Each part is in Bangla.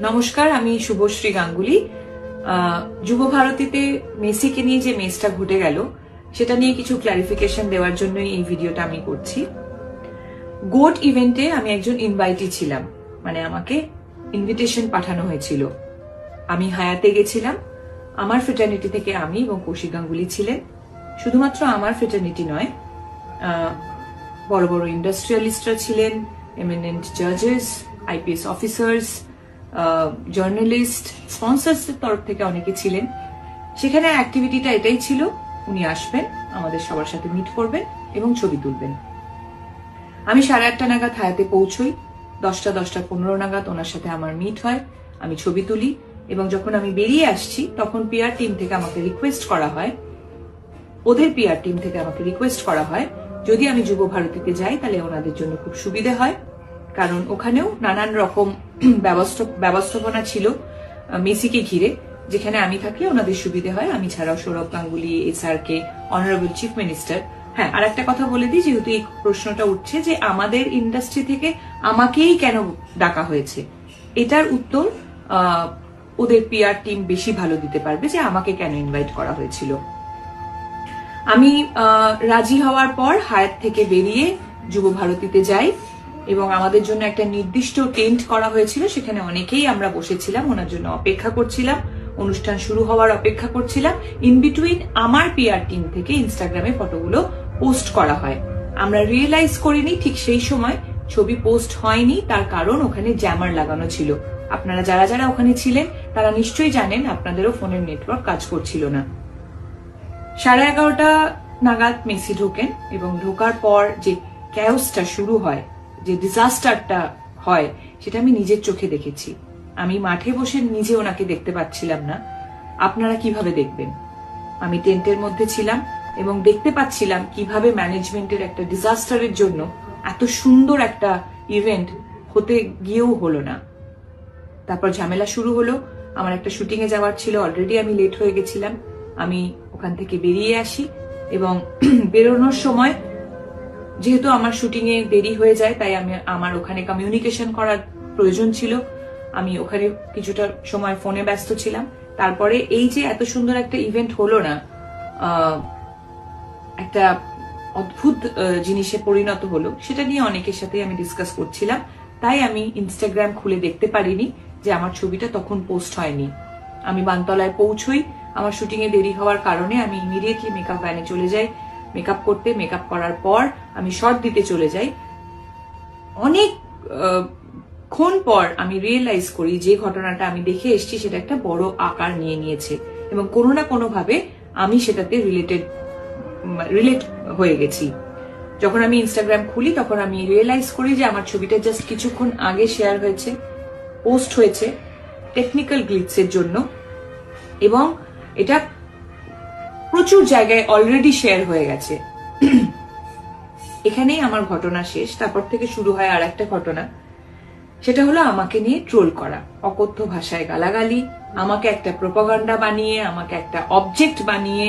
নমস্কার, আমি শুভশ্রী গাঙ্গুলি। যুব ভারতীতে মেসিকে নিয়ে যে মেসটা ঘটে গেল সেটা নিয়ে কিছু ক্লারিফিকেশন দেওয়ার জন্যই এই ভিডিওটা আমি করছি। গোট ইভেন্টে আমি একজন ইনভাইটি ছিলাম, মানে আমাকে ইনভিটেশন পাঠানো হয়েছিল। আমি হায়াতে গেছিলাম। আমার ফ্রেটার্নিটি থেকে আমি এবং কৌশিক গাঙ্গুলি ছিলেন। শুধুমাত্র আমার ফ্রেটার্নিটি নয়, বড় বড় ইন্ডাস্ট্রিয়ালিস্টরা ছিলেন, এমিনেন্ট জাজেস, আইপিএস অফিসার্স, জার্নালিস্ট, স্পন্সরসদের তরফ থেকে অনেকে ছিলেন। সেখানে অ্যাক্টিভিটিটা এটাই ছিল, উনি আসবেন, আমাদের সবার সাথে মিট করবেন এবং ছবি তুলবেন। আমি 8:30 নাগাদ হায়াতে পৌঁছই। 10:15 নাগাদ ওনার সাথে আমার মিট হয়, আমি ছবি তুলি এবং যখন আমি বেরিয়ে আসছি তখন পিআর টিম থেকে আমাকে রিকোয়েস্ট করা হয়, ওদের পিআর টিম থেকে আমাকে রিকোয়েস্ট করা হয় যদি আমি যুব ভারতীতে যাই তাহলে ওনাদের জন্য খুব সুবিধে হয়, কারণ ওখানেও নানান রকম ব্যবস্থাপনা ছিল মেসিকে ঘিরে, যেখানে আমি থাকলে ওনাদের সুবিধে হয়। আমি ছাড়াও Sourav Ganguly, SRK, honourable chief minister. হ্যাঁ, আর একটা কথা বলে দিই, যেহেতু এই প্রশ্নটা উঠছে যে আমাদের ইন্ডাস্ট্রি থেকে আমাকেই কেন ডাকা হয়েছে, এটার উত্তর ওদের পিআর টিম বেশি ভালো দিতে পারবে যে আমাকে কেন ইনভাইট করা হয়েছিল। আমি রাজি হওয়ার পর হায়াত থেকে বেরিয়ে যুব ভারতীতে যাই এবং আমাদের জন্য একটা নির্দিষ্ট টেন্ট করা হয়েছিল, সেখানে অনেকেই আমরা বসেছিলাম, ওনার জন্য অপেক্ষা করছিলাম, অনুষ্ঠান শুরু হওয়ার অপেক্ষা করছিলাম। ইন বিটুইন আমার পিআর টিম থেকে ইনস্টাগ্রামে ফটোগুলো পোস্ট করা হয়। আমরা রিয়েলাইজ করিনি ঠিক সেই সময় ছবি পোস্ট হয়নি, তার কারণ ওখানে জ্যামার লাগানো ছিল। আপনারা যারা যারা ওখানে ছিলেন তারা নিশ্চয়ই জানেন, আপনাদেরও ফোনের নেটওয়ার্ক কাজ করছিল না। 11:30 নাগাদ মেসি ঢোকেন এবং ঢোকার পর যে ক্যাওসটা শুরু হয়, যে ডিজাস্টারটা হয়, সেটা আমি নিজের চোখে দেখেছি। আমি মাঠে বসে নিজে ওনাকে দেখতে পাচ্ছিলাম না, আপনারা কিভাবে দেখবেন? আমি টেন্টের মধ্যে ছিলাম এবং দেখতে পাচ্ছিলাম কিভাবে ম্যানেজমেন্টের একটা ডিজাস্টারের জন্য এত সুন্দর একটা ইভেন্ট হতে গিয়েও হলো না। তারপর ঝামেলা শুরু হলো। আমার একটা শুটিং এ যাওয়ার ছিল, অলরেডি আমি লেট হয়ে গেছিলাম। আমি ওখান থেকে বেরিয়ে আসি এবং বেরোনোর সময় যেহেতু আমার শুটিং এ দেরি হয়ে যায়, তাই আমার ওখানে কমিউনিকেশন করার প্রয়োজন ছিল। আমি ওখানে কিছুটা সময় ফোনে ব্যস্ত ছিলাম। তারপরে এই যে এত সুন্দর একটা ইভেন্ট হলো না, একটা অদ্ভুত জিনিসে পরিণত হলো, সেটা নিয়ে অনেকের সাথে আমি ডিসকাস করছিলাম। তাই আমি ইনস্টাগ্রাম খুলে দেখতে পারিনি যে আমার ছবিটা তখন পোস্ট হয়নি। আমি বানতলায় পৌঁছই, আমার শুটিং এ দেরি হওয়ার কারণে আমি ইমিডিয়েটলি মেকআপ ভ্যানে চলে যাই মেকআপ করতে। মেকআপ করার পর আমি শর্ট দিতে চলে যাই। অনেক ক্ষণ পর আমি রিয়েলাইজ করি যে ঘটনাটা আমি দেখে এসেছি সেটা একটা বড় আকার নিয়ে নিয়েছে এবং কোনো না কোনো ভাবে আমি সেটাতে রিলেট হয়ে গেছি। যখন আমি ইনস্টাগ্রাম খুলি তখন আমি রিয়েলাইজ করি যে আমার ছবিটা জাস্ট কিছুক্ষণ আগে শেয়ার হয়েছে, পোস্ট হয়েছে টেকনিক্যাল গ্লিচের জন্য, এবং এটা প্রচুর জায়গায় অলরেডি শেয়ার হয়ে গেছে। এখানেই আমার ঘটনা শেষ। তারপর থেকে শুরু হয় আর একটা ঘটনা, সেটা হলো আমাকে নিয়ে ট্রোল করা, অকথ্য ভাষায় গালাগালি, আমাকে একটা প্রোপাগান্ডা বানিয়ে, আমাকে একটা অবজেক্ট বানিয়ে,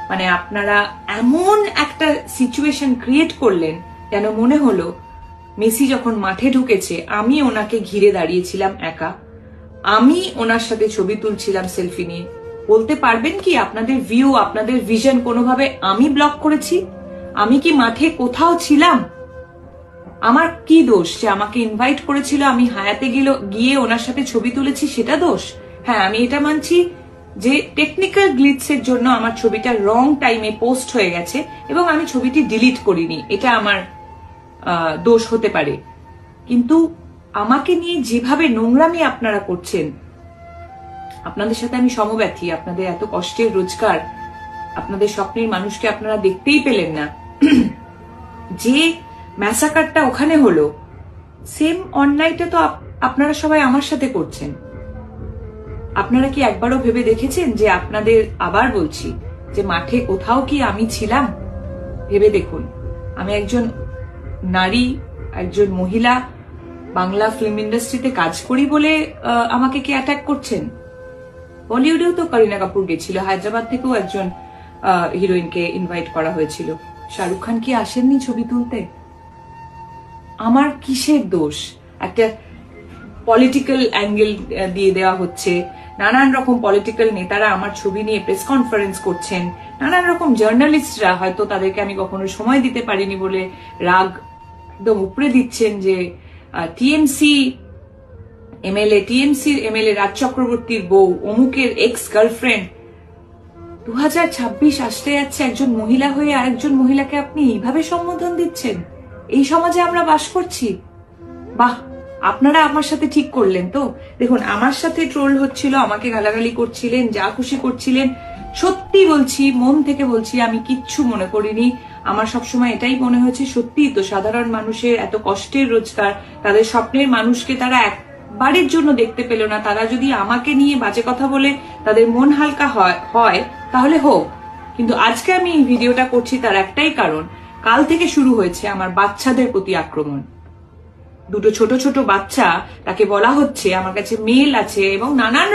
মানে আপনারা এমন একটা সিচুয়েশন ক্রিয়েট করলেন যেন মনে হলো মেসি যখন মাঠে ঢুকেছে আমি ওনাকে ঘিরে দাঁড়িয়েছিলাম একা, আমি ওনার সাথে ছবি তুলছিলাম সেলফি নিয়ে। বলতে পারবেন কি আপনাদের ভিউ, আপনাদের ভিশন কোনোভাবে আমি ব্লক করেছি? আমি কি মাঠে কোথাও ছিলাম? আমার কি দোষ যে আমাকে ইনভাইট করেছিল, আমি হায়াতে গিয়ে ওনার সাথে ছবি তুলেছি, সেটা দোষ? হ্যাঁ, আমি এটা মানছি যে টেকনিক্যাল গ্লিচের জন্য আমার ছবিটা রং টাইমে পোস্ট হয়ে গেছে এবং আমি ছবিটি ডিলিট করিনি, এটা আমার দোষ হতে পারে। কিন্তু আমাকে নিয়ে যেভাবে নোংরামি আপনারা করছেন, আপনাদের সাথে আমি সমব্যথী। আপনাদের এত কষ্টের রোজগার, আপনাদের স্বপ্নের মানুষকে আপনারা দেখতেই পেলেন না। যে ম্যাসাকারটা ওখানে হলো, সেম অন্যায়টা তো আপনারা সবাই আমার সাথে করছেন। আপনারা কি একবারও ভেবে দেখেছেন যে আপনাদের, আবার বলছি, যে মাঠে কোথাও কি আমি ছিলাম? ভেবে দেখুন। আমি একজন নারী, একজন মহিলা, বাংলা ফিল্ম ইন্ডাস্ট্রিতে কাজ করি বলে আমাকে কি অ্যাটাক করছেন? বলিউডেও তো করিনা কাপুর গেছিল, হায়দ্রাবাদ থেকেও একজন হিরোইনকে ইনভাইট করা হয়েছিল। শাহরুখ খান কি আসেননি ছবি তুলতে? আমার কিসের দোষ? একটা পলিটিক্যাল অ্যাঙ্গেল দিয়ে দেওয়া হচ্ছে, নানান রকম পলিটিক্যাল নেতারা আমার ছবি নিয়ে প্রেস কনফারেন্স করছেন, নানান রকম জার্নালিস্টরা হয়তো তাদেরকে আমি কখনো সময় দিতে পারিনি বলে রাগ একদম উপরে দিচ্ছেন যে টিএমসি এমএলএ রাজ চক্রবর্তীর বউ অমুকের এক্স গার্লফ্রেন্ড। 2026 আসতে যাচ্ছে, একজন মহিলা হয়ে আরেকজন মহিলাকে আপনি এইভাবে সম্বোধন দিচ্ছেন? এই সমাজে আমরা বাস করছি? বাহ, আপনারা আমার সাথে ঠিক করলেন তো। দেখুন, আমার সাথে ট্রোল হচ্ছিল, আমাকে গালাগালি করছিলেন, যা খুশি করছিলেন, সত্যি বলছি, মন থেকে বলছি, আমি কিচ্ছু মনে করিনি। আমার সবসময় এটাই মনে হয়েছে, সত্যিই তো সাধারণ মানুষের এত কষ্টের রোজগার, তাদের স্বপ্নের মানুষকে তারা একবারের জন্য দেখতে পেল না, তারা যদি আমাকে নিয়ে বাজে কথা বলে তাদের মন হালকা হয় তাহলে হোক। কিন্তু আজকে আমি এই ভিডিওটা করছি তার একটাই কারণ, কাল থেকে শুরু হয়েছে আমার বাচ্চাদের প্রতি আক্রমণ। দুটো ছোট ছোট বাচ্চা, তাকে বলা হচ্ছে, আমার কাছে মেল আছে এবং নানান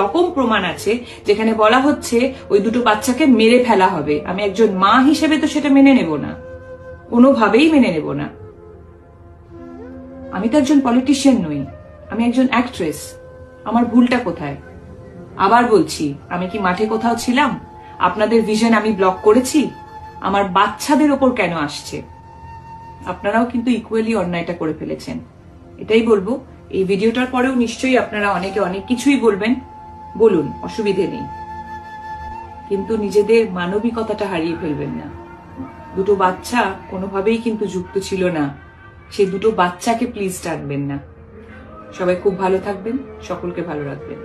রকম প্রমাণ আছে যেখানে বলা হচ্ছে ওই দুটো বাচ্চাকে মেরে ফেলা হবে। আমি একজন মা হিসেবে তো সেটা মেনে নেব না, কোনোভাবেই মেনে নেব না। আমি তো একজন পলিটিশিয়ান নই, আমি একজন অ্যাক্ট্রেস। আমার ভুলটা কোথায়? আবার বলছি, আমি কি মাঠে কোথাও ছিলাম? আপনাদের ভিশন আমি ব্লক করেছি? আমার বাচ্চাদের ওপর কেন আসছে? আপনারাও কিন্তু ইকুয়ালি অন্যায়টা করে ফেলেছেন, এটাই বলবো। এই ভিডিওটার পরেও নিশ্চয়ই আপনারা অনেকে অনেক কিছুই বলবেন, বলুন, অসুবিধে নেই, কিন্তু নিজেদের মানবিকতাটা হারিয়ে ফেলবেন না। দুটো বাচ্চা কোনোভাবেই কিন্তু যুক্ত ছিল না, সেই দুটো বাচ্চাকে প্লিজ ডাকবেন না। সবাই খুব ভালো থাকবেন, সকলকে ভালো রাখবেন।